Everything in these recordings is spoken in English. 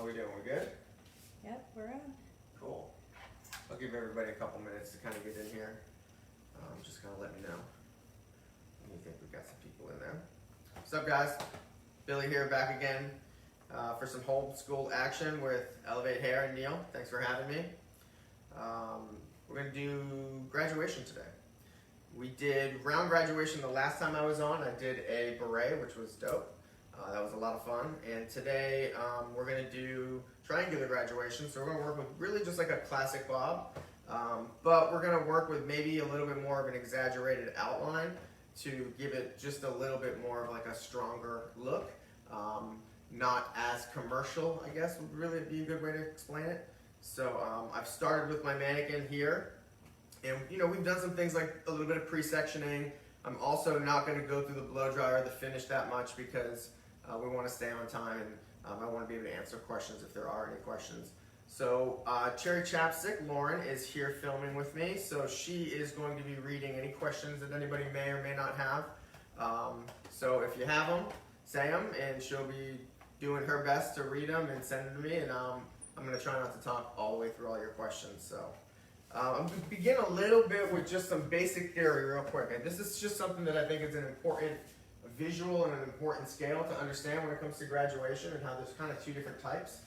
we doing? We good? Yep, we're on. Cool. I'll give everybody a couple minutes to kind of get in here. Just kind of let me know when you think we've got some people in there. What's up, guys? Billy here, back again for some homeschool action with Elevate Hair and Neil. Thanks for having me. We're going to do graduation today. We did round graduation the last time I was on. I did a beret, which was dope. That was a lot of fun. And today we're going to do triangular graduation. So we're going to work with really just like a classic bob. But we're going to work with maybe a little bit more of an exaggerated outline to give it just a little bit more of like a stronger look. Not as commercial, I guess would really be a good way to explain it. So I've started with my mannequin here. And you know, we've done some things like a little bit of pre-sectioning. I'm also not going to go through the blow dryer or the finish that much because we want to stay on time, and I want to be able to answer questions if there are any questions. So Cherry Chapstick, Lauren, is here filming with me. So she is going to be reading any questions that anybody may or may not have. So if you have them, say them, and she'll be doing her best to read them and send them to me. And I'm going to try not to talk all the way through all your questions. So I'm going to begin a little bit with just some basic theory real quick. And this is just something that I think is an important visual and an important scale to understand when it comes to graduation and how there's kind of two different types.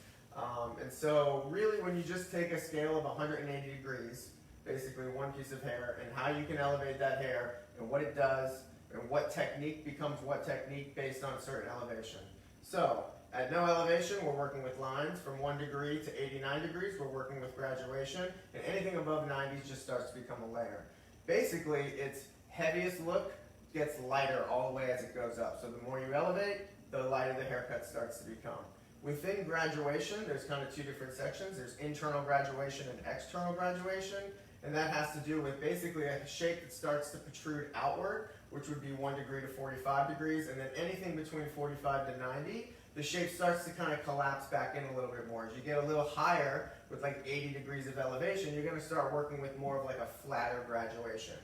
And so really when you just take a scale of 180 degrees, basically one piece of hair, and how you can elevate that hair and what it does and what technique becomes what technique based on a certain elevation. So at no elevation, we're working with lines. From 1 degree to 89 degrees, we're working with graduation. And anything above 90 just starts to become a layer. Basically, its heaviest look gets lighter all the way as it goes up. So the more you elevate, the lighter the haircut starts to become. Within graduation, there's kind of two different sections. There's internal graduation and external graduation. And that has to do with basically a shape that starts to protrude outward, which would be 1 degree to 45 degrees. And then anything between 45 to 90, the shape starts to kind of collapse back in a little bit more. As you get a little higher with like 80 degrees of elevation, you're going to start working with more of like a flatter graduation.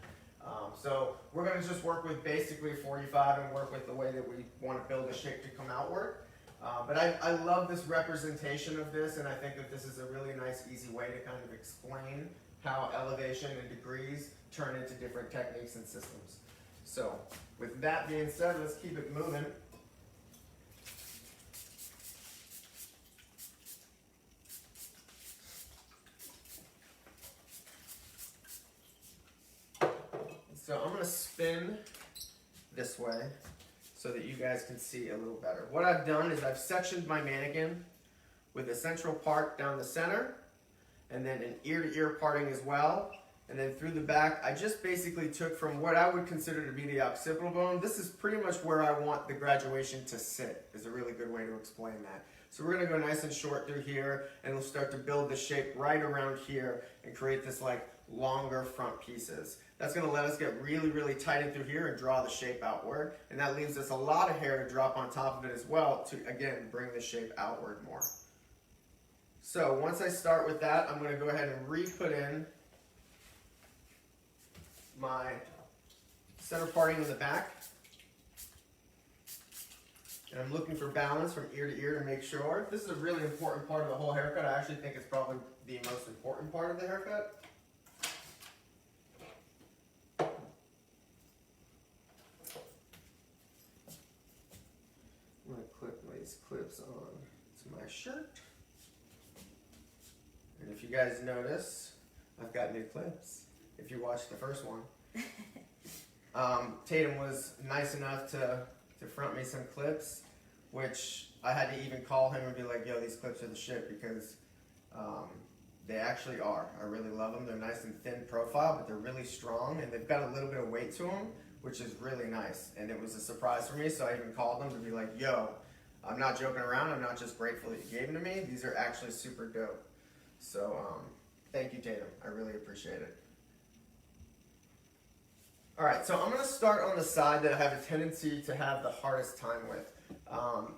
So we're going to just work with basically 45 and work with the way that we want to build a shape to come outward. But I love this representation of this, and I think that this is a really nice, easy way to kind of explain how elevation and degrees turn into different techniques and systems. So with that being said, let's keep it moving. So I'm going to spin this way so that you guys can see a little better. What I've done is I've sectioned my mannequin with a central part down the center, and then an ear-to-ear parting as well. And then through the back, I just basically took from what I would consider to be the occipital bone. This is pretty much where I want the graduation to sit, is a really good way to explain that. So we're going to go nice and short through here, and we'll start to build the shape right around here and create this like longer front pieces. That's going to let us get really, really tight in through here and draw the shape outward. And that leaves us a lot of hair to drop on top of it as well to, again, bring the shape outward more. So once I start with that, I'm going to go ahead and re-put in my center parting in the back. And I'm looking for balance from ear to ear to make sure. This is a really important part of the whole haircut. I actually think it's probably the most important part of the haircut. I'm going to clip these clips on to my shirt. And if you guys notice, I've got new clips. If you watched the first one. Tatum was nice enough to front me some clips, which I had to even call him and be like, yo, these clips are the shit, because they actually are. I really love them. They're nice and thin profile, but they're really strong, and they've got a little bit of weight to them, which is really nice. And it was a surprise for me, so I even called them to be like, yo, I'm not joking around. I'm not just grateful that you gave them to me. These are actually super dope. So thank you, Tatum. I really appreciate it. All right, so I'm going to start on the side that I have a tendency to have the hardest time with.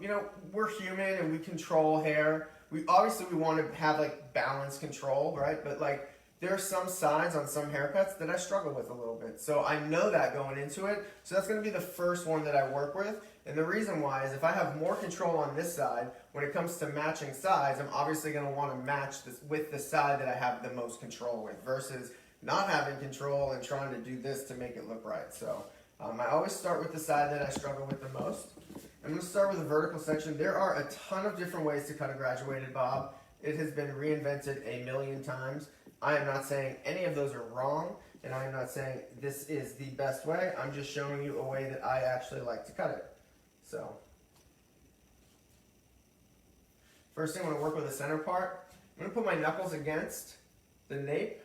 You know, we're human and we control hair. We want to have like balance control, right? But like there are some sides on some haircuts that I struggle with a little bit. So I know that going into it. So that's going to be the first one that I work with. And the reason why is if I have more control on this side, when it comes to matching sides, I'm obviously going to want to match this with the side that I have the most control with versus not having control and trying to do this to make it look right. So I always start with the side that I struggle with the most. I'm going to start with a vertical section. There are a ton of different ways to cut a graduated bob. It has been reinvented a million times. I am not saying any of those are wrong, and I am not saying this is the best way. I'm just showing you a way that I actually like to cut it. So, first thing, I'm going to work with the center part. I'm going to put my knuckles against the nape.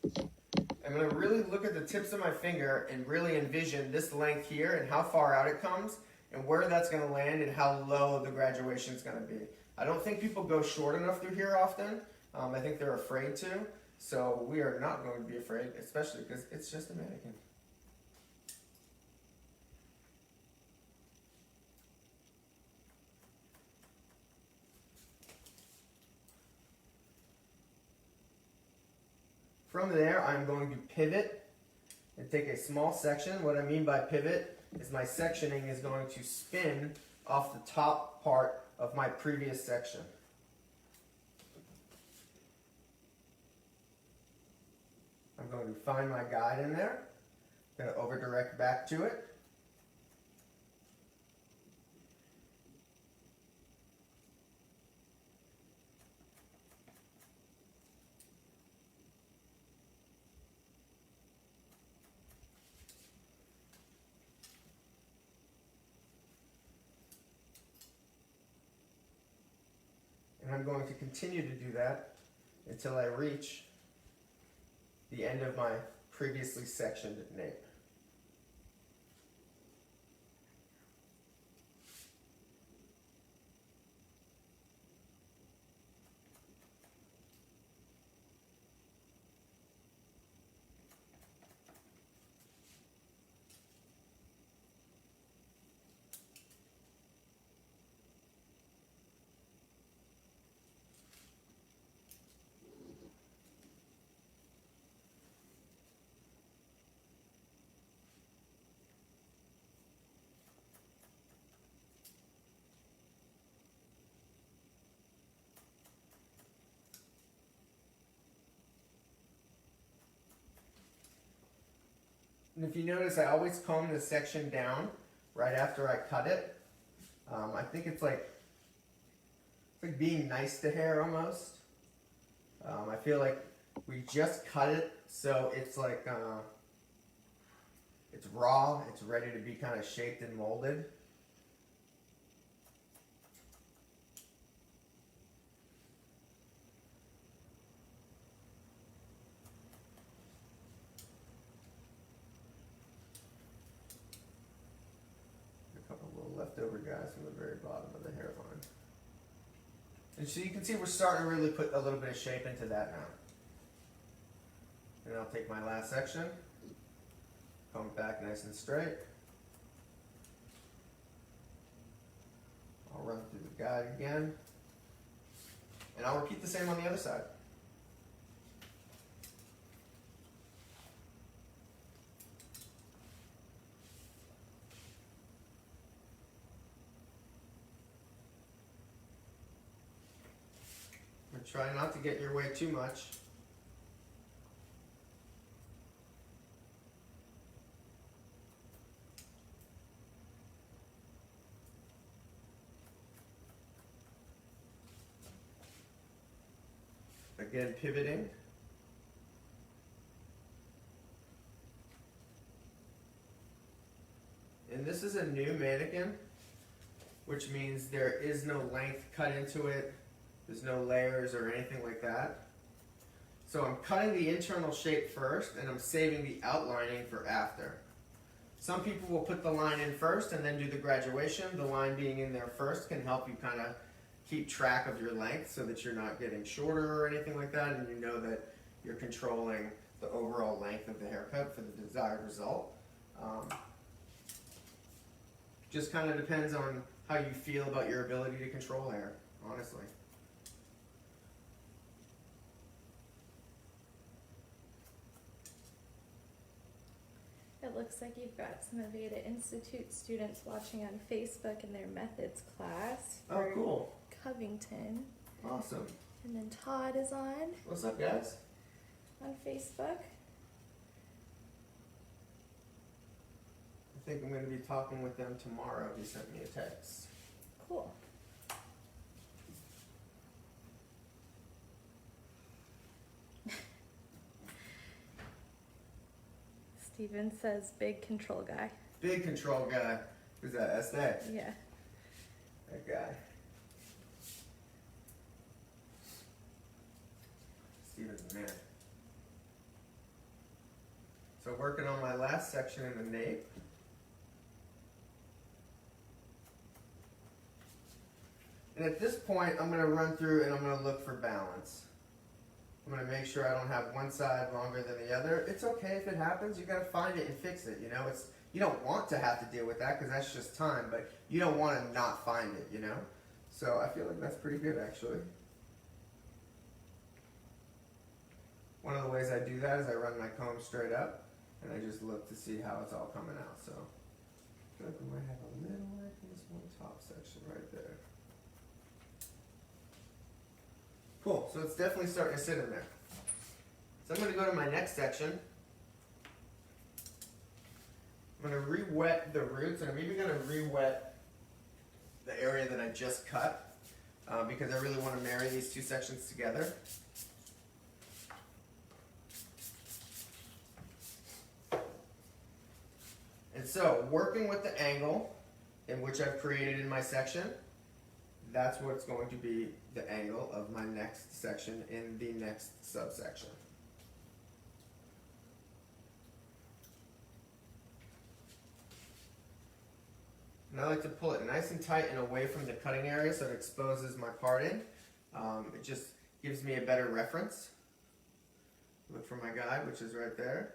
I'm going to really look at the tips of my finger and really envision this length here and how far out it comes and where that's going to land and how low the graduation is going to be. I don't think people go short enough through here often. I think they're afraid to, so we are not going to be afraid, especially because it's just a mannequin. From there, I'm going to pivot and take a small section. What I mean by pivot is my sectioning is going to spin off the top part of my previous section. I'm going to find my guide in there. I'm going to over direct back to it. And I'm going to continue to do that until I reach the end of my previously sectioned nape. And if you notice, I always comb this section down right after I cut it. I think it's like being nice to hair almost. I feel like we just cut it, so it's like it's raw. It's ready to be kind of shaped and molded. Leftover guys from the very bottom of the hairline. And so you can see we're starting to really put a little bit of shape into that now. And I'll take my last section, comb it back nice and straight. I'll run through the guide again. And I'll repeat the same on the other side. Try not to get in your way too much. Again, pivoting. And this is a new mannequin, which means there is no length cut into it. There's no layers or anything like that. So I'm cutting the internal shape first and I'm saving the outlining for after. Some people will put the line in first and then do the graduation. The line being in there first can help you kind of keep track of your length so that you're not getting shorter or anything like that, and you know that you're controlling the overall length of the haircut for the desired result. Just kind of depends on how you feel about your ability to control hair, honestly. looks like you've got some Aveda Institute students watching on Facebook in their methods class Oh, for cool. Covington. Awesome. And then Todd is on What's up, guys? Facebook. I think I'm going to be talking with them tomorrow. He sent me a text. Cool. Steven says big control guy. Big control guy. Who's that? Estee? Yeah. That guy. Steven's the man. So working on my last section in the nape. And at this point, I'm going to run through and I'm going to look for balance. I'm going to make sure I don't have one side longer than the other. It's okay if it happens. You got to find it and fix it. You know, you don't want to have to deal with that because that's just time, but you don't want to not find it, you know? So I feel like that's pretty good, actually. One of the ways I do that is I run my comb straight up and I just look to see how it's all coming out. So I feel like we might have a little work in this one top section right there. Cool, so it's definitely starting to sit in there. So I'm going to go to my next section. I'm going to re-wet the roots, and I'm even going to re-wet the area that I just cut because I really want to marry these two sections together. And so, working with the angle in which I've created in my section, that's what's going to be the angle of my next section in the next subsection. And I like to pull it nice and tight and away from the cutting area so it exposes my parting. It just gives me a better reference. Look for my guide, which is right there.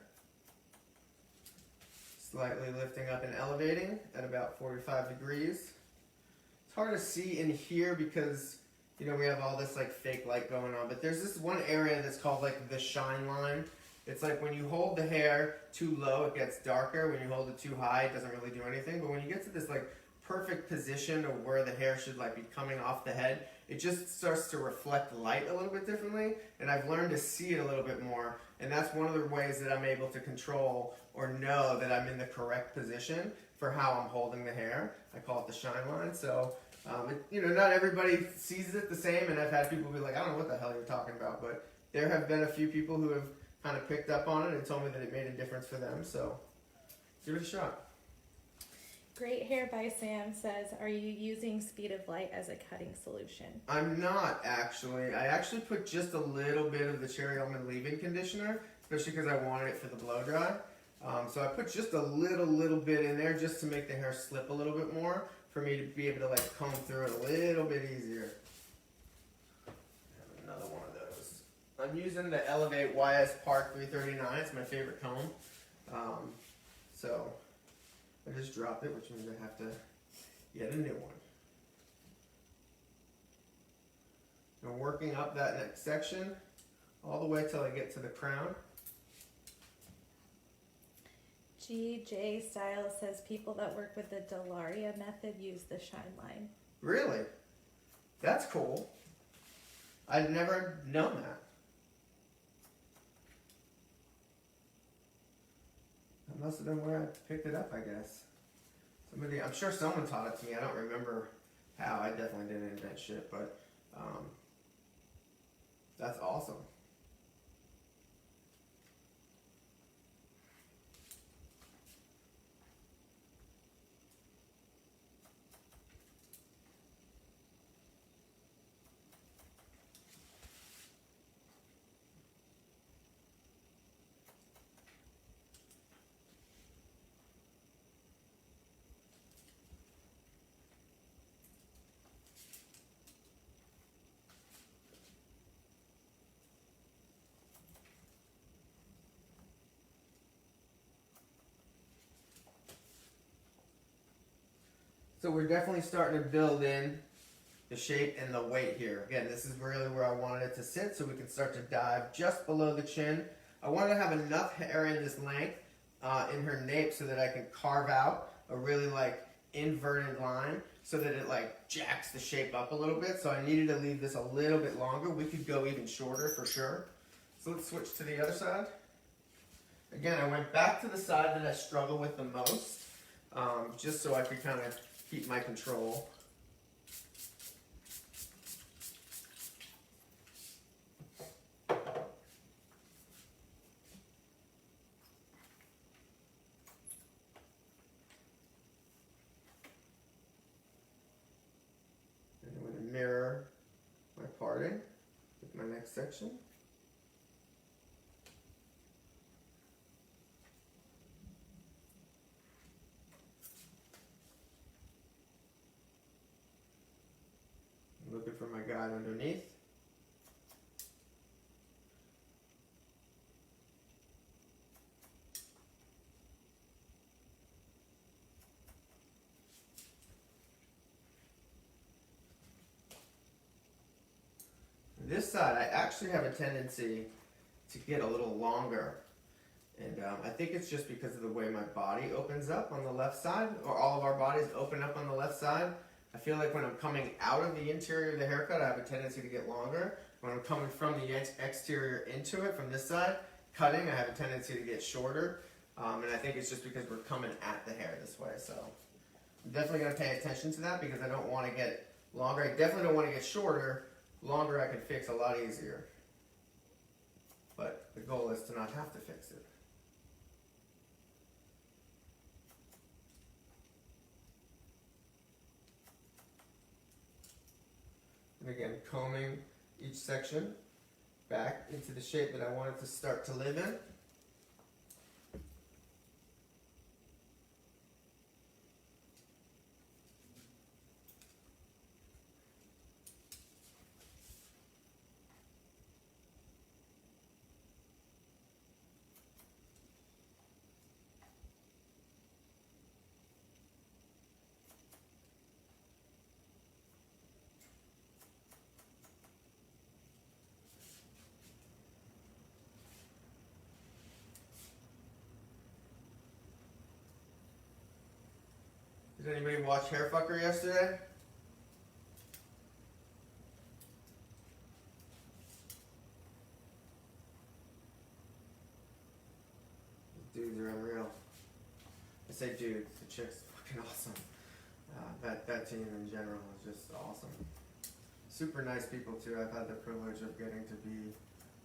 Slightly lifting up and elevating at about 45 degrees. It's hard to see in here because, you know, we have all this like fake light going on, but there's this one area that's called like the shine line. It's like when you hold the hair too low, it gets darker. When you hold it too high, it doesn't really do anything. But when you get to this like perfect position of where the hair should like be coming off the head, it just starts to reflect light a little bit differently. And I've learned to see it a little bit more. And that's one of the ways that I'm able to control or know that I'm in the correct position for how I'm holding the hair. I call it the shine line. So, you know, not everybody sees it the same. And I've had people be like, I don't know what the hell you're talking about. But there have been a few people who have kind of picked up on it and told me that it made a difference for them. So give it a shot. Great Hair by Sam says, are you using Speed of Light as a cutting solution? I'm not actually. I actually put just a little bit of the cherry almond leave-in conditioner, especially because I wanted it for the blow dry. So I put just a little bit in there just to make the hair slip a little bit more for me to be able to like comb through it a little bit easier. Have another one of those. I'm using the Elevate YS Park 339. It's my favorite comb. So I just dropped it, which means I have to get a new one. I'm working up that next section all the way till I get to the crown. GJ Styles says people that work with the Delaria method use the shine line. Really? That's cool. I'd never known that. That must have been where I picked it up, I guess. I'm sure someone taught it to me. I don't remember how. I definitely didn't invent shit, but that's awesome. So we're definitely starting to build in the shape and the weight here. Again, this is really where I wanted it to sit so we can start to dive just below the chin. I want to have enough hair in this length in her nape so that I can carve out a really like inverted line so that it like jacks the shape up a little bit. So I needed to leave this a little bit longer. We could go even shorter for sure. So let's switch to the other side. Again, I went back to the side that I struggle with the most, just so I could kind of keep my control. And I'm going to mirror my parting with my next section. Looking for my guide underneath. This side, I actually have a tendency to get a little longer. And I think it's just because of the way my body opens up on the left side, or all of our bodies open up on the left side. I feel like when I'm coming out of the interior of the haircut, I have a tendency to get longer. When I'm coming from the exterior into it, from this side, cutting, I have a tendency to get shorter. And I think it's just because we're coming at the hair this way. So I'm definitely going to pay attention to that because I don't want to get longer. I definitely don't want to get shorter. Longer I can fix a lot easier. But the goal is to not have to fix it. And again, combing each section back into the shape that I want it to start to live in. Did anybody watch Hairfucker yesterday? The dudes are unreal. I say dudes, the chick's fucking awesome. That team in general is just awesome. Super nice people too. I've had the privilege of getting to be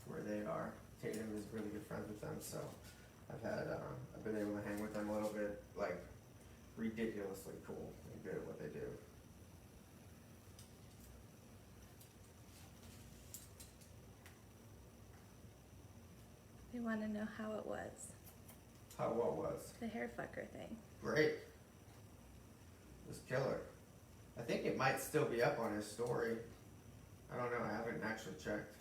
where they are. Tatum is really good friends with them, so I've been able to hang with them a little bit, like ridiculously cool and good at what they do. They want to know how it was. How what was? The hairfucker thing. Great. It was killer. I think it might still be up on his story. I don't know, I haven't actually checked.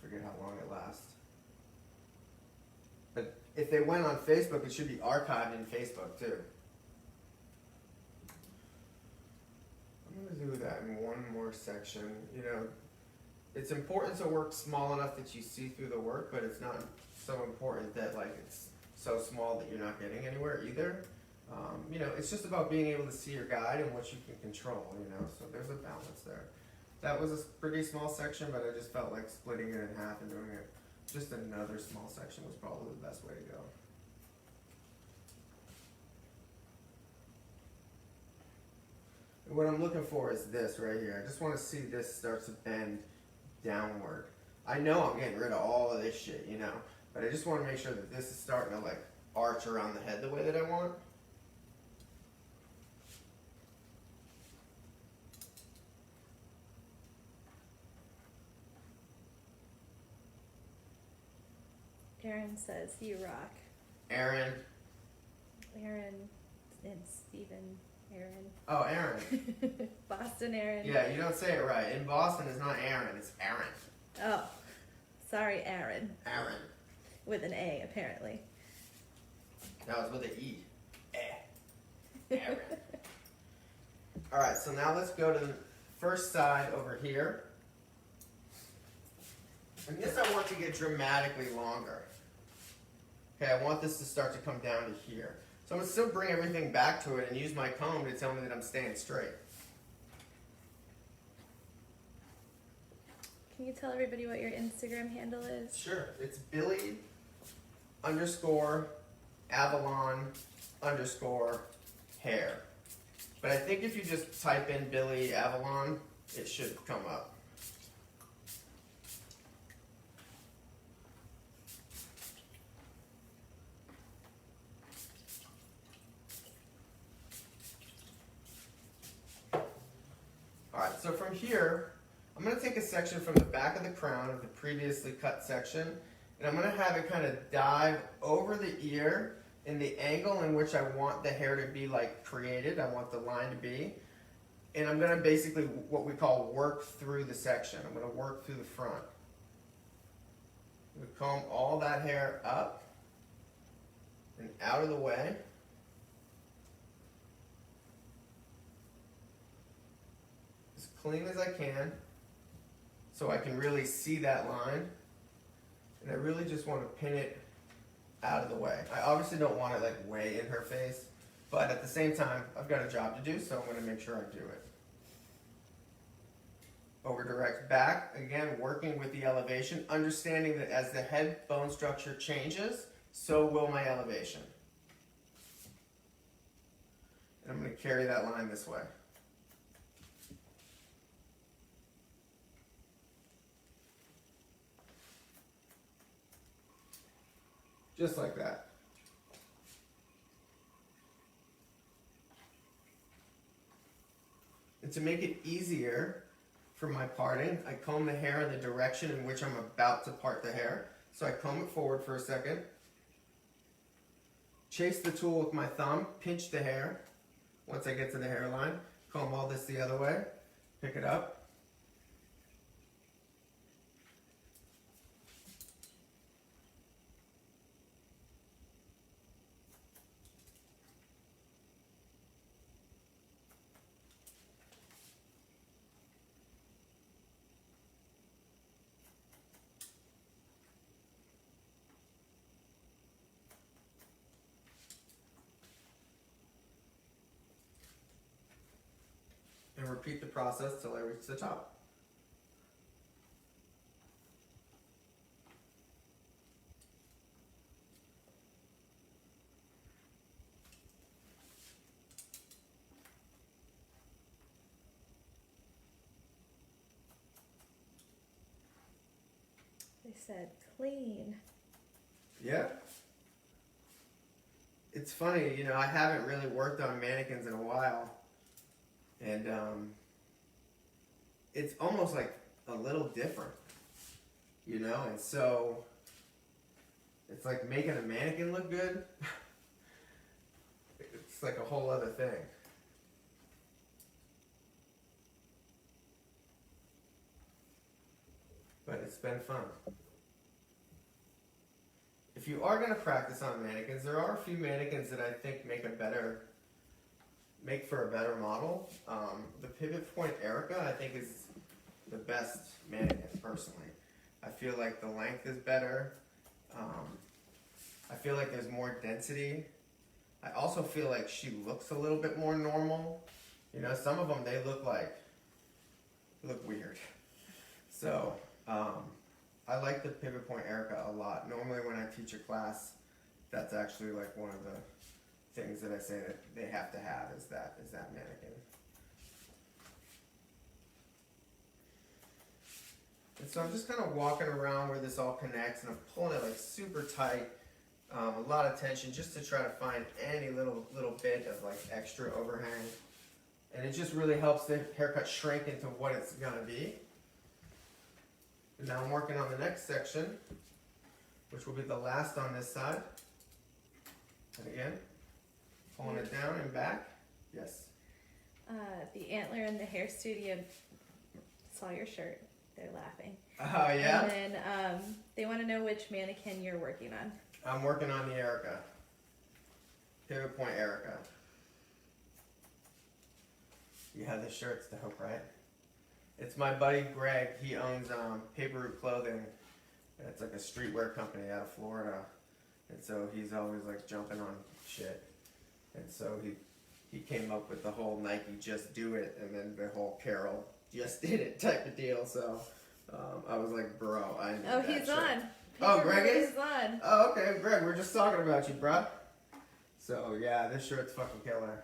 Forget how long it lasts. But if they went on Facebook, it should be archived in Facebook too. I'm going to do that in one more section. You know, it's important to work small enough that you see through the work, but it's not so important that like it's so small that you're not getting anywhere either. You know, it's just about being able to see your guide and what you can control, you know, so there's a balance there. That was a pretty small section, but I just felt like splitting it in half and doing it just another small section was probably the best way to go. What I'm looking for is this right here. I just want to see this start to bend downward. I know I'm getting rid of all of this shit, you know, but I just want to make sure that this is starting to like arch around the head the way that I want. Aaron says you rock. Aaron And Stephen. Aaron. Oh, Aaron. Boston Aaron. Yeah, you don't say it right. In Boston, it's not Aaron, it's Aaron. Oh, sorry, Aaron. Aaron. With an A, apparently. No, it's with an E. Aaron. Alright, so now let's go to the first side over here. And this I want to get dramatically longer. Okay, I want this to start to come down to here. So I'm going to still bring everything back to it and use my comb to tell me that I'm staying straight. Can you tell everybody what your Instagram handle is? Sure. It's Billy_Avalon_hair. But I think if you just type in Billy Avalon, it should come up. Alright, so from here, I'm going to take a section from the back of the crown of the previously cut section, and I'm going to have it kind of dive over the ear in the angle in which I want the hair to be like created. I want the line to be. And I'm going to basically what we call work through the section. I'm going to work through the front. We comb all that hair up and out of the way. As clean as I can so I can really see that line. And I really just want to pin it out of the way. I obviously don't want it like way in her face, but at the same time, I've got a job to do, so I'm going to make sure I do it. Over direct back, again, working with the elevation, understanding that as the head bone structure changes, so will my elevation. And I'm going to carry that line this way. Just like that. And to make it easier for my parting, I comb the hair in the direction in which I'm about to part the hair. So I comb it forward for a second. Chase the tool with my thumb, pinch the hair. Once I get to the hairline, comb all this the other way, pick it up. And repeat the process till I reach the top. They said clean. Yeah. It's funny, you know, I haven't really worked on mannequins in a while. And it's almost like a little different, you know? And so it's like making a mannequin look good. It's like a whole other thing. But it's been fun. If you are going to practice on mannequins, there are a few mannequins that I think make for a better model. The Pivot Point Erica, I think, is the best mannequin, personally. I feel like the length is better. I feel like there's more density. I also feel like she looks a little bit more normal. You know, some of them, they look weird. So, I like the Pivot Point Erica a lot. Normally when I teach a class, that's actually like one of the things that I say that they have to have is that mannequin. And so I'm just kind of walking around where this all connects, and I'm pulling it like super tight, a lot of tension, just to try to find any little bit of like extra overhang. And it just really helps the haircut shrink into what it's gonna be. And now I'm working on the next section, which will be the last on this side. And again, pulling it down and back. Yes. The Antler in the hair studio saw your shirt. They're laughing. Oh, yeah? And then they want to know which mannequin you're working on. I'm working on the Erica. Pivot Point Erica. Yeah, this shirt's dope, right? It's my buddy Greg. He owns Paper Route Clothing. It's like a streetwear company out of Florida. and so he's always like jumping on shit. And so he came up with the whole Nike just do it, and then the whole Carol just did it type of deal. So I was like, bro, I need that he's shit. on. Oh, Greg is? He's on. Oh, okay, Greg, we're just talking about you, bruh. So yeah, this shirt's fucking killer.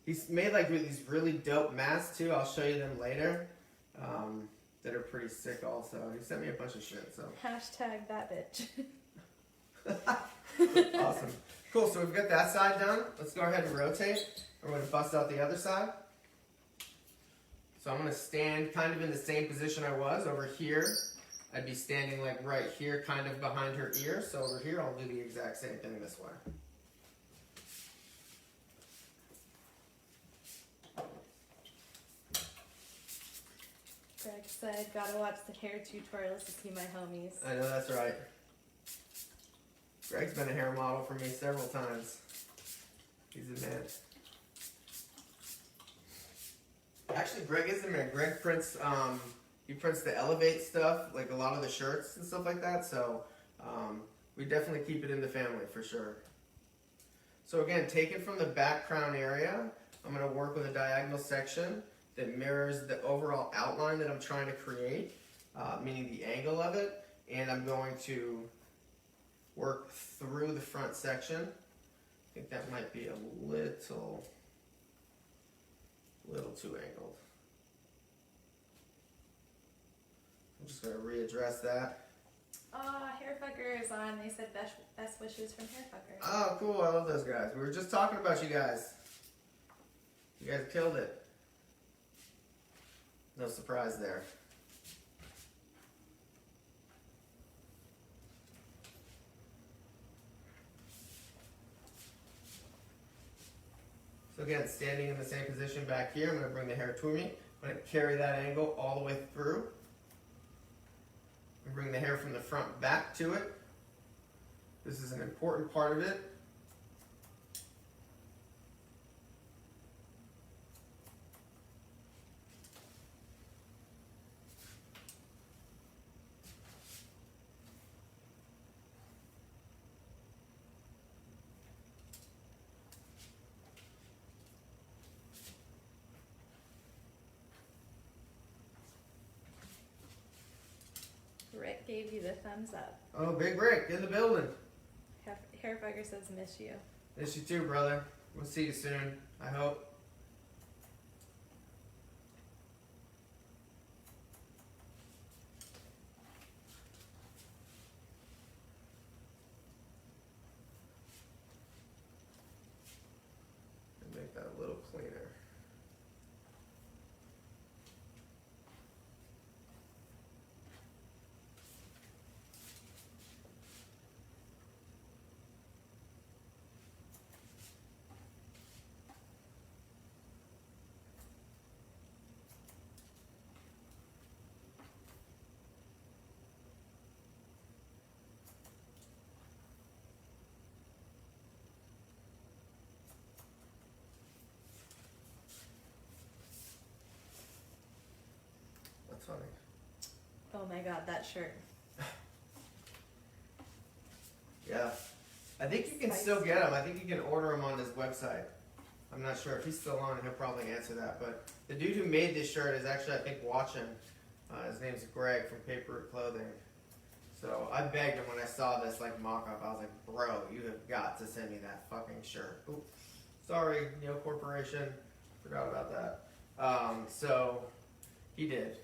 He's made like these really dope masks too. I'll show you them later. That are pretty sick also. He sent me a bunch of shit, so. Hashtag that bitch. Awesome. Cool, so we've got that side done. Let's go ahead and rotate. We're going to bust out the other side. So I'm going to stand kind of in the same position I was over here. I'd be standing like right here, kind of behind her ear. So over here, I'll do the exact same thing this way. Greg said, gotta watch the hair tutorials to see my homies. I know that's right. Greg's been a hair model for me several times. He's a man. Actually, Greg is a man. Greg prints, he prints the Elevate stuff, like a lot of the shirts and stuff like that. So we definitely keep it in the family for sure. So again, taken from the back crown area, I'm going to work with a diagonal section that mirrors the overall outline that I'm trying to create, meaning the angle of it, and I'm going to work through the front section. I think that might be a little too angled. I'm just going to readdress that. Hairfucker is on. They said best wishes from Hairfucker. Oh, cool. I love those guys. We were just talking about you guys. You guys killed it. No surprise there. So again, standing in the same position back here, I'm going to bring the hair to me. I'm going to carry that angle all the way through. And bring the hair from the front back to it. This is an important part of it. Rick gave you the thumbs up. Oh, Big Rick in the building. Hairfucker says miss you. Miss you too, brother. We'll see you soon, I hope. And make that a little cleaner. That's funny. Oh my god, that shirt. Yeah. I think you can still get them. I think you can order them on his website. I'm not sure if he's still on. He'll probably answer that. But the dude who made this shirt is actually, I think, watching. His name's Greg from Paper Route Clothing. So I begged him when I saw this like mock-up. I was like, bro, you have got to send me that fucking shirt. Ooh, sorry, Neo Corporation. Forgot about that. So he did.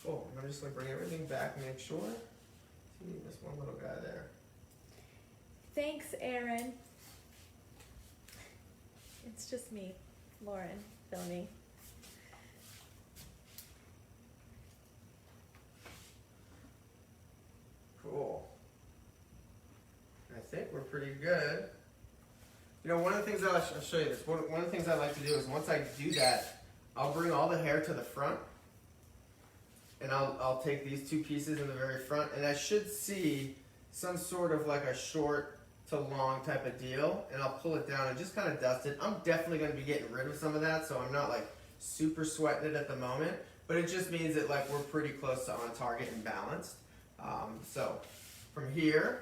Cool. I'm just gonna bring everything back and make sure. See, this one little guy there. Thanks, Aaron. It's just me, Lauren, filming. Cool. I think we're pretty good. You know, one of the things I'll show you this. One of the things I like to do is once I do that, I'll bring all the hair to the front. And I'll take these two pieces in the very front, and I should see some sort of like a short to long type of deal, and I'll pull it down and just kind of dust it. I'm definitely going to be getting rid of some of that, so I'm not like super sweating it at the moment, but it just means that like we're pretty close to on target and balanced. So from here,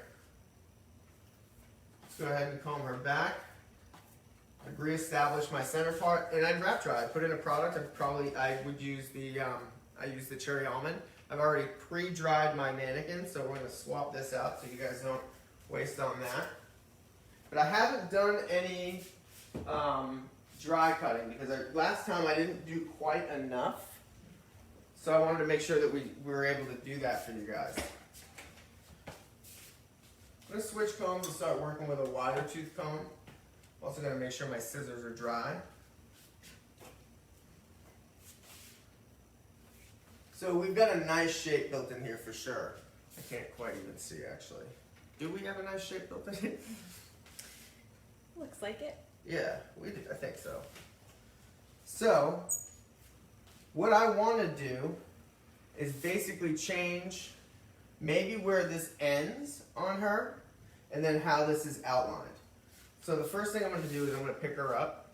let's go ahead and comb her back. I'd reestablish my center part, and I'd wrap dry. I'd put in a product. I would use I use the cherry almond. I've already pre-dried my mannequin, so we're going to swap this out so you guys don't waste on that. But I haven't done any dry cutting because last time I didn't do quite enough. So I wanted to make sure that we were able to do that for you guys. I'm going to switch combs and start working with a wider tooth comb. I'm also going to make sure my scissors are dry. So we've got a nice shape built in here for sure. I can't quite even see actually. Do we have a nice shape built in here? Looks like it. Yeah, we do. I think so. So what I want to do is basically change maybe where this ends on her and then how this is outlined. So the first thing I'm going to do is I'm going to pick her up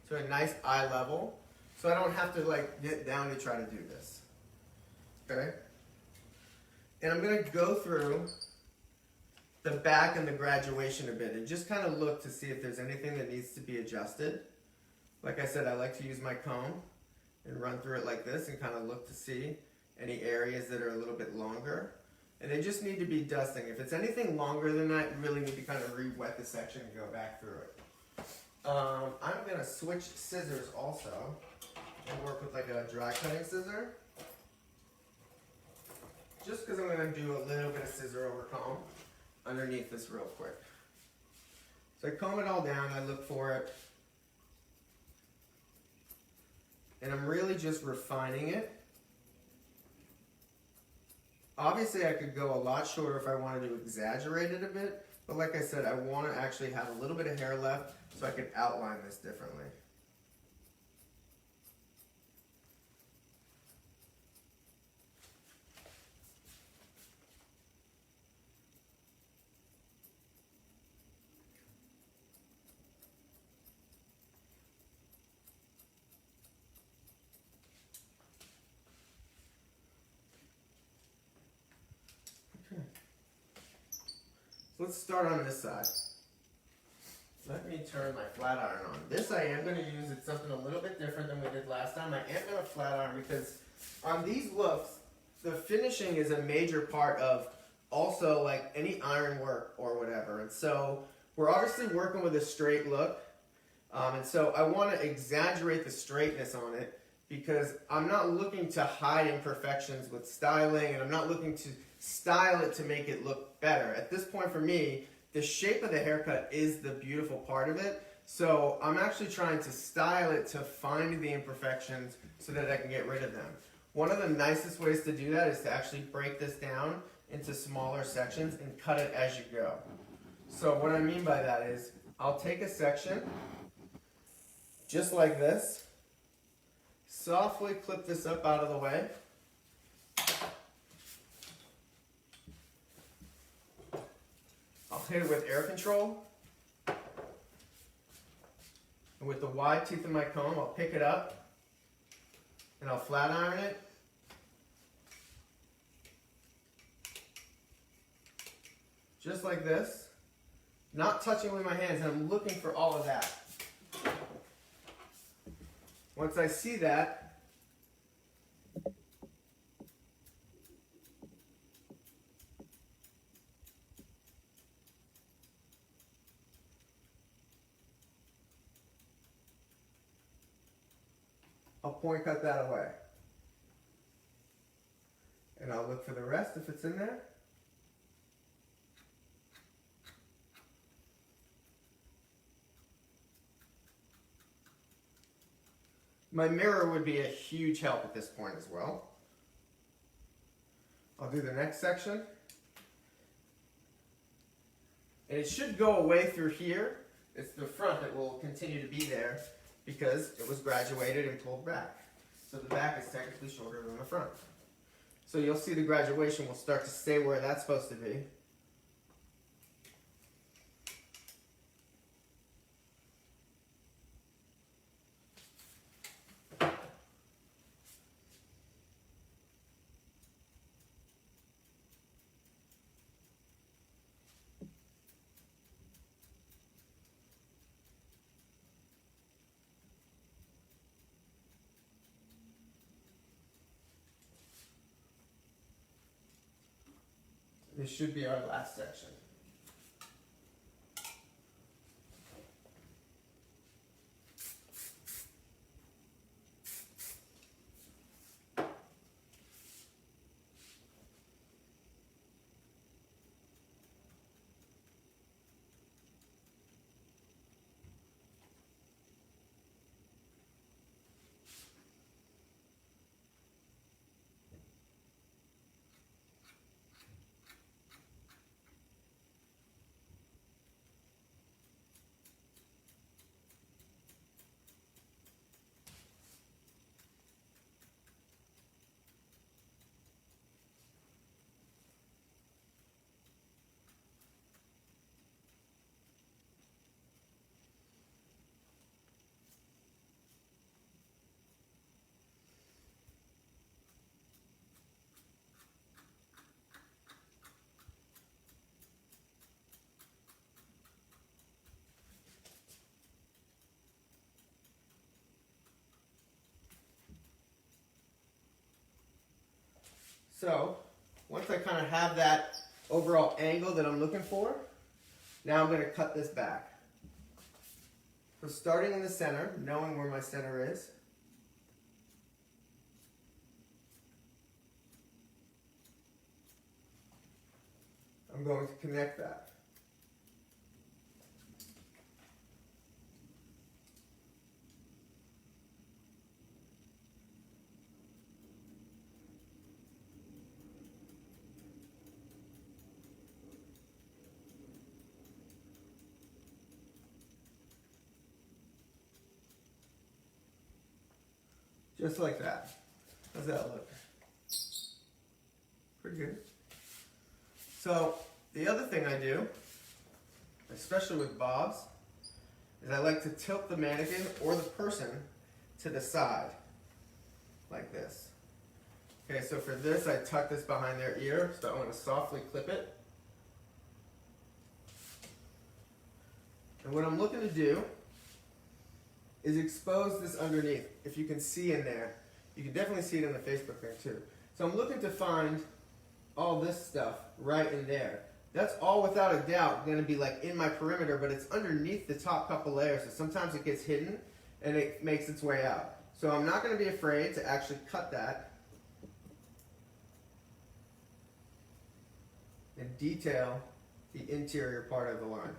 to a nice eye level so I don't have to like get down to try to do this. Okay? And I'm going to go through the back and the graduation a bit and just kind of look to see if there's anything that needs to be adjusted. Like I said, I like to use my comb and run through it like this and kind of look to see any areas that are a little bit longer. And they just need to be dusting. If it's anything longer than that, you really need to kind of re-wet the section and go back through it. I'm going to switch scissors also and work with like a dry cutting scissor. Just because I'm going to do a little bit of scissor over comb underneath this real quick. So I comb it all down, I look for it. And I'm really just refining it. Obviously I could go a lot shorter if I wanted to exaggerate it a bit, but like I said, I want to actually have a little bit of hair left so I could outline this differently. Let's start on this side. Let me turn my flat iron on. This I am going to use, it's something a little bit different than we did last time. I am going to flat iron because on these looks, the finishing is a major part of also like any iron work or whatever. And so we're obviously working with a straight look. And so I want to exaggerate the straightness on it because I'm not looking to hide imperfections with styling and I'm not looking to style it to make it look better. At this point for me, the shape of the haircut is the beautiful part of it. So I'm actually trying to style it to find the imperfections so that I can get rid of them. One of the nicest ways to do that is to actually break this down into smaller sections and cut it as you go. So what I mean by that is I'll take a section just like this, softly clip this up out of the way. I'll hit it with air control. And with the wide teeth of my comb, I'll pick it up and I'll flat iron it. Just like this. Not touching with my hands, and I'm looking for all of that. Once I see that, I'll point cut that away. And I'll look for the rest if it's in there. My mirror would be a huge help at this point as well. I'll do the next section. And it should go away through here. It's the front that will continue to be there because it was graduated and pulled back. So the back is technically shorter than the front. So you'll see the graduation will start to stay where that's supposed to be. This should be our last section. So, once I kind of have that overall angle that I'm looking for, now I'm going to cut this back. So starting in the center, knowing where my center is, I'm going to connect that. Just like that. How's that look? Pretty good. So, the other thing I do, especially with bobs, is I like to tilt the mannequin or the person to the side, like this. Okay, so for this, I tuck this behind their ear, so I want to softly clip it. And what I'm looking to do is expose this underneath. If you can see in there, you can definitely see it in the Facebook thing too. So I'm looking to find all this stuff right in there. That's all without a doubt going to be like in my perimeter, but it's underneath the top couple layers, so sometimes it gets hidden and it makes its way out. So I'm not going to be afraid to actually cut that and detail the interior part of the line.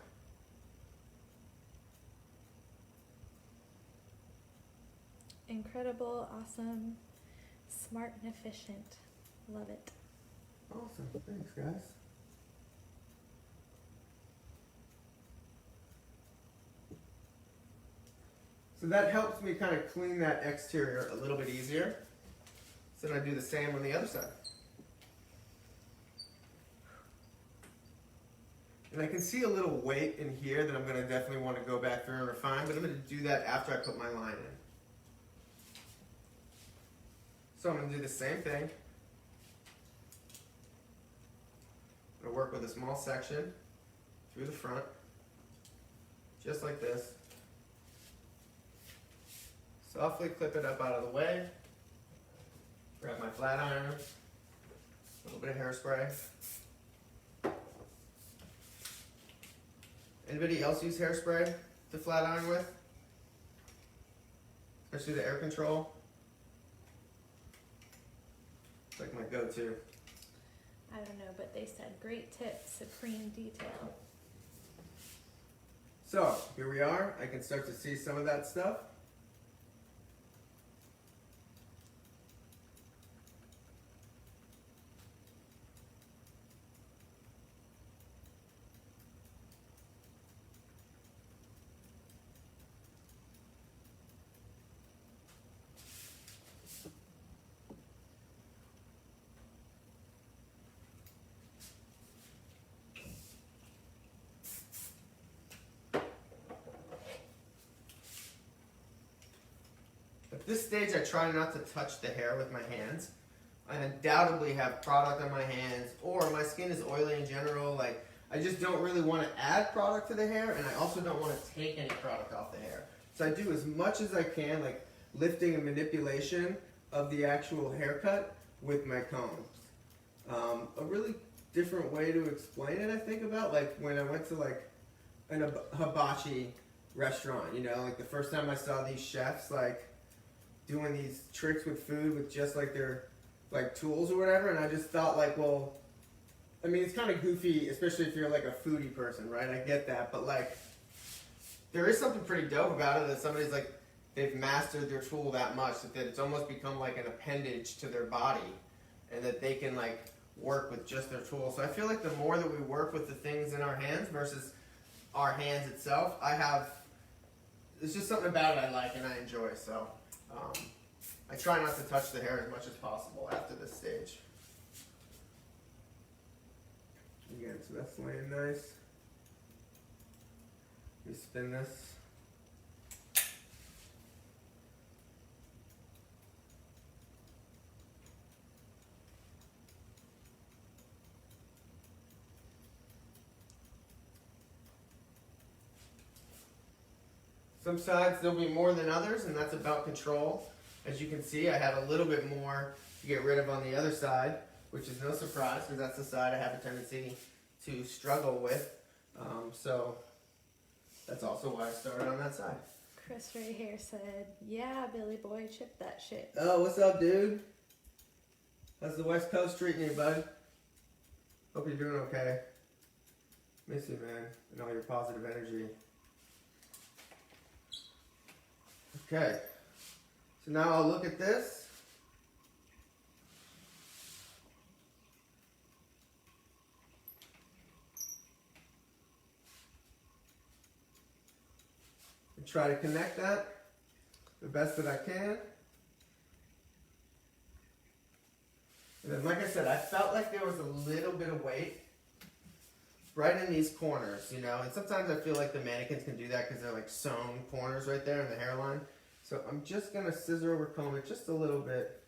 Incredible, awesome, smart and efficient. Love it. Awesome, thanks guys. So that helps me kind of clean that exterior a little bit easier. So then I do the same on the other side. And I can see a little weight in here that I'm going to definitely want to go back through and refine, but I'm going to do that after I put my line in. So I'm going to do the same thing. I'm going to work with a small section through the front, just like this. Softly clip it up out of the way. Grab my flat iron, a little bit of hairspray. Anybody else use hairspray to flat iron with? Especially the air control. It's like my go-to. I don't know, but they said great tip, supreme detail. So, here we are. I can start to see some of that stuff. this stage, I try not to touch the hair with my hands. I undoubtedly have product on my hands, or my skin is oily in general. Like, I just don't really want to add product to the hair, and I also don't want to take any product off the hair. So I do as much as I can, like lifting and manipulation of the actual haircut with my combs. A really different way to explain it, I think about, like when I went to like a hibachi restaurant, you know, like the first time I saw these chefs like doing these tricks with food with just like their like tools or whatever, and I just thought like, well, I mean, it's kind of goofy, especially if you're like a foodie person, right? I get that, but like there is something pretty dope about it, that somebody's like, they've mastered their tool that much that it's almost become like an appendage to their body, and that they can like work with just their tool. So I feel like the more that we work with the things in our hands versus our hands itself, it's just something about it I like and I enjoy. So I try not to touch the hair as much as possible after this stage. Again, so that's laying nice. Let me spin this. Some sides there'll be more than others, and that's about control. As you can see, I have a little bit more to get rid of on the other side, which is no surprise because that's the side I have a tendency to struggle with. So that's also why I started on that side. Chris Ray Hair said, "Yeah, Billy boy, chip that shit." Oh, what's up, dude? How's the West Coast treating you, bud? Hope you're doing okay. Miss you, man, and all your positive energy. Okay, so now I'll look at this. And try to connect that the best that I can. And then, like I said, I felt like there was a little bit of weight right in these corners, you know, and sometimes I feel like the mannequins can do that because they're like sewn corners right there in the hairline. So I'm just going to scissor over comb it just a little bit.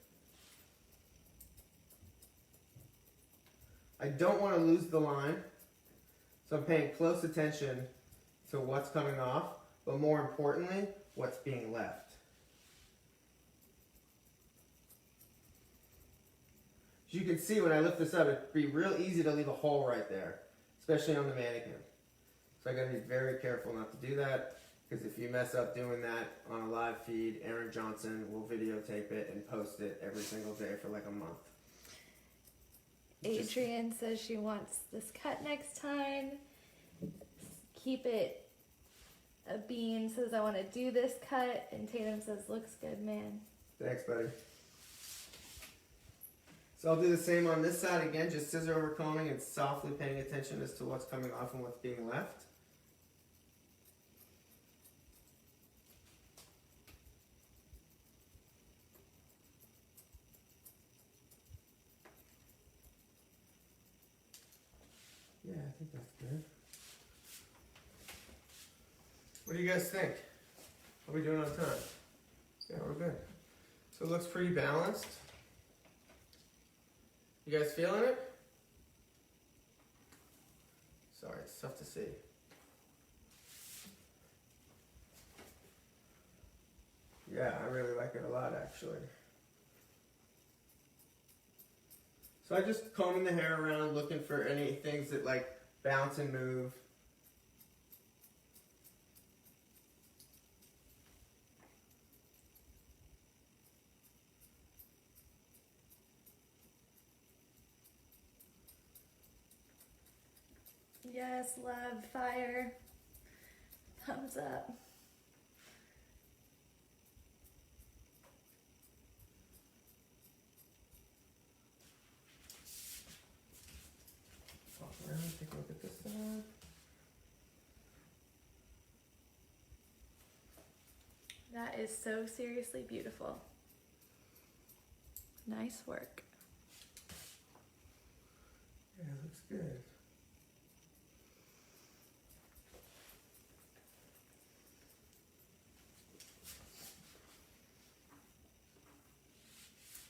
I don't want to lose the line, so I'm paying close attention to what's coming off, but more importantly, what's being left. As you can see, when I lift this up, it'd be real easy to leave a hole right there, especially on the mannequin. So I gotta be very careful not to do that, because if you mess up doing that on a live feed, Aaron Johnson will videotape it and post it every single day for like a month. Adrienne says she wants this cut next time. Keep it. A Bean says, "I want to do this cut." And Tatum says, "Looks good, man." Thanks, buddy. So I'll do the same on this side again, just scissor over combing and softly paying attention as to what's coming off and what's being left. Yeah, I think that's good. What do you guys think? How are we doing on time? Yeah, we're good. So it looks pretty balanced. You guys feeling it? Sorry, it's tough to see. Yeah, I really like it a lot, actually. So I just combing the hair around, looking for any things that like bounce and move. Yes, love, fire. Thumbs up. Walk around, take a look at this side. That is so seriously beautiful. Nice work. Yeah, it looks good.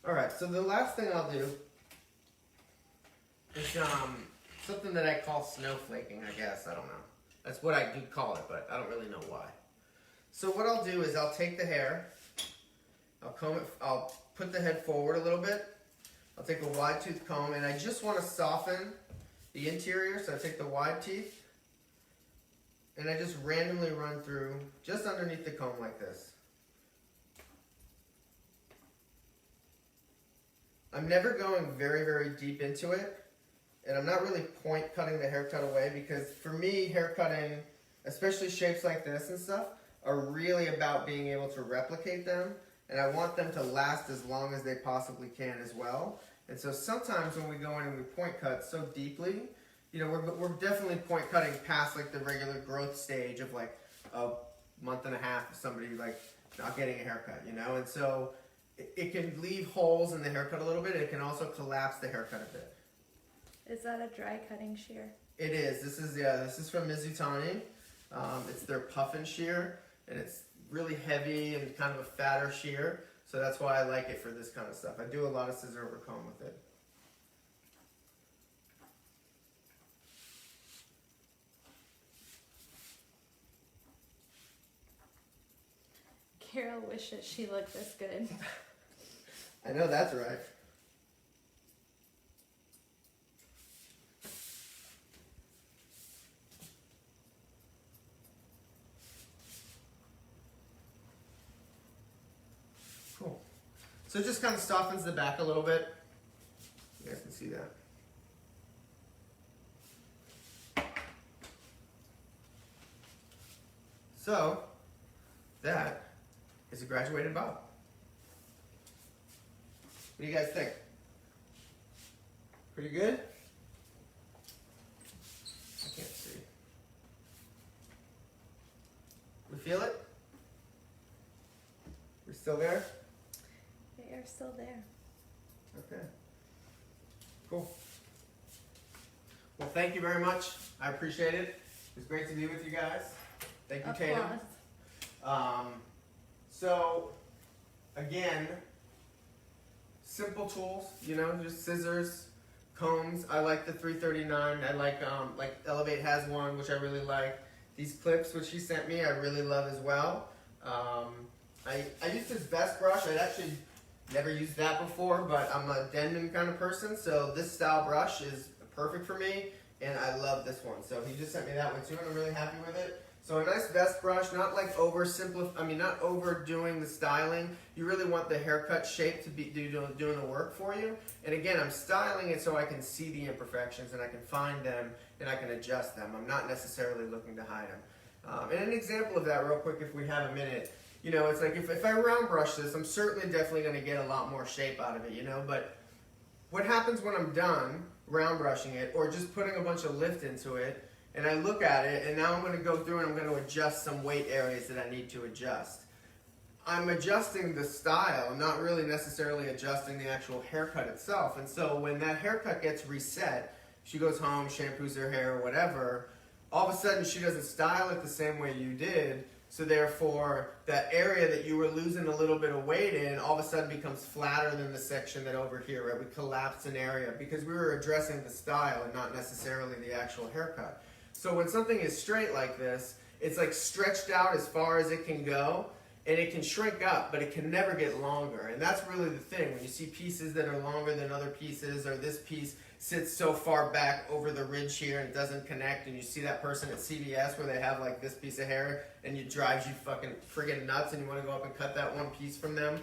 Alright, so the last thing I'll do is something that I call snowflaking, I guess. I don't know. That's what I do call it, but I don't really know why. So what I'll do is I'll take the hair, I'll comb it, I'll put the head forward a little bit. I'll take a wide tooth comb, and I just want to soften the interior, so I take the wide teeth, and I just randomly run through just underneath the comb like this. I'm never going very, very deep into it, and I'm not really point cutting the haircut away, because for me, hair cutting, especially shapes like this and stuff, are really about being able to replicate them, and I want them to last as long as they possibly can as well. And so sometimes when we go in and we point cut so deeply, you know, we're definitely point cutting past like the regular growth stage of like a month and a half of somebody like not getting a haircut, you know, and so it can leave holes in the haircut a little bit. It can also collapse the haircut a bit. Is that a dry cutting shear? It is. This is from Mizutani. It's their puffin shear, and it's really heavy and kind of a fatter shear. So that's why I like it for this kind of stuff. I do a lot of scissor over comb with it. Carol wishes she looked this good. I know that's right. Cool. So it just kind of softens the back a little bit. You guys can see that. So that is a graduated bob. What do you guys think? Pretty good? I can't see. We feel it? We're still there? They are still there. Okay. Cool. Well, thank you very much. I appreciate it. It was great to be with you guys. Thank you, Tatum. So, again, simple tools, you know, just scissors, combs. I like the 339. I like Elevate has one, which I really like. These clips, which he sent me, I really love as well. I used his best brush. I'd actually never used that before, but I'm a Denman kind of person, so this style brush is perfect for me, and I love this one. So he just sent me that one too, and I'm really happy with it. So a nice vest brush, not like not overdoing the styling. You really want the haircut shape to be doing the work for you. And again, I'm styling it so I can see the imperfections and I can find them and I can adjust them. I'm not necessarily looking to hide them. And an example of that real quick, if we have a minute, you know, it's like if I round brush this, I'm certainly definitely going to get a lot more shape out of it, you know, but what happens when I'm done round brushing it or just putting a bunch of lift into it, and I look at it, and now I'm going to go through and I'm going to adjust some weight areas that I need to adjust. I'm adjusting the style, not really necessarily adjusting the actual haircut itself. And so when that haircut gets reset, she goes home, shampoos her hair or whatever, all of a sudden she doesn't style it the same way you did. So therefore, that area that you were losing a little bit of weight in all of a sudden becomes flatter than the section that over here, right? We collapsed an area because we were addressing the style and not necessarily the actual haircut. So when something is straight like this, it's like stretched out as far as it can go, and it can shrink up, but it can never get longer. And that's really the thing. When you see pieces that are longer than other pieces, or this piece sits so far back over the ridge here and doesn't connect, and you see that person at CVS where they have like this piece of hair, and it drives you fucking friggin' nuts, and you want to go up and cut that one piece from them.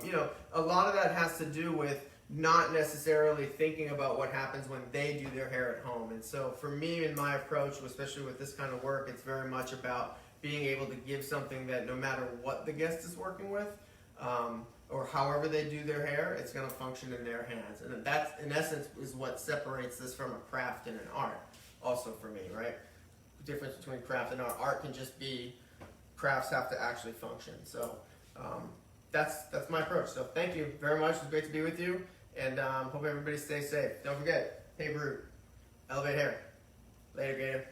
You know, a lot of that has to do with not necessarily thinking about what happens when they do their hair at home. And so for me, in my approach, especially with this kind of work, it's very much about being able to give something that no matter what the guest is working with, or however they do their hair, it's going to function in their hands. And that, in essence, is what separates this from a craft and an art, also for me, right? The difference between craft and art. Art can just be, crafts have to actually function. So that's my approach. So thank you very much. It was great to be with you. And hope everybody stays safe. Don't forget, hey Brute, Elevate Hair. Later, Gator.